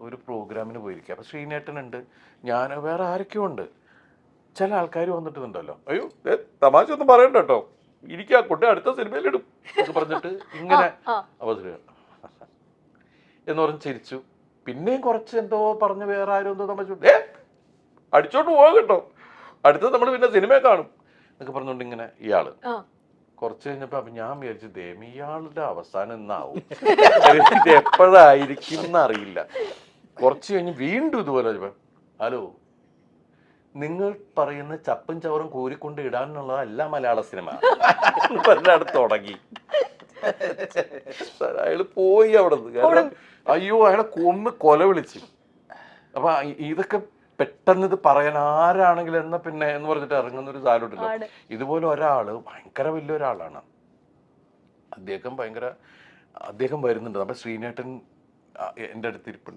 ഒരു പ്രോഗ്രാമിന് പോയിരിക്കുക. അപ്പോൾ ശ്രീനേട്ടനുണ്ട്, ഞാൻ വേറെ ആരൊക്കെയോ ഉണ്ട്. ചില ആൾക്കാർ വന്നിട്ടുണ്ടല്ലോ, അയ്യോ തമാശ ഒന്നും പറയണ്ട കേട്ടോ, ഇരിക്കുക കുട്ടി അടുത്ത സിനിമയിലിടും എന്ന് പറഞ്ഞിട്ട് ഇങ്ങനെ അവസരം എന്ന് പറഞ്ഞ് ചിരിച്ചു. പിന്നെയും കുറച്ച് എന്തോ പറഞ്ഞ് വേറെ ആരും എന്തോ തമാശ അടിച്ചോണ്ട് പോകാം കേട്ടോ, അടുത്തത് നമ്മൾ പിന്നെ സിനിമയെ കാണും എന്നൊക്കെ പറഞ്ഞുകൊണ്ട് ഇങ്ങനെ ഇയാള് കുറച്ച് കഴിഞ്ഞപ്പോ അപ്പൊ ഞാൻ വിചാരിച്ചു ദേമി ഇയാളുടെ അവസാനം എന്നാവും, ഇത് എപ്പോഴായിരിക്കും എന്നറിയില്ല. കുറച്ച് കഴിഞ്ഞ് വീണ്ടും ഇതുപോലെ ഹലോ, നിങ്ങൾ പറയുന്ന ചപ്പും ചവറും കോരിക്കൊണ്ട് ഇടാനുള്ളതല്ല മലയാള സിനിമ പറഞ്ഞാട് തുടങ്ങി. അയാള് പോയി അവിടെ നിന്ന്. കാരണം അയ്യോ അയാളെ കൊല വിളിച്ച്. അപ്പൊ ഇതൊക്കെ പെട്ടെന്ന് ഇത് പറയാൻ ആരാണെങ്കിലും എന്നാ പിന്നെ എന്ന് പറഞ്ഞിട്ട് ഇറങ്ങുന്ന ഒരു സാധനമുണ്ടല്ലോ. ഇതുപോലെ ഒരാള് ഭയങ്കര വലിയൊരാളാണ്, അദ്ദേഹം വരുന്നുണ്ട്. അപ്പൊ ശ്രീനേട്ടൻ എൻ്റെ അടുത്തിരിപ്പുണ്ട്.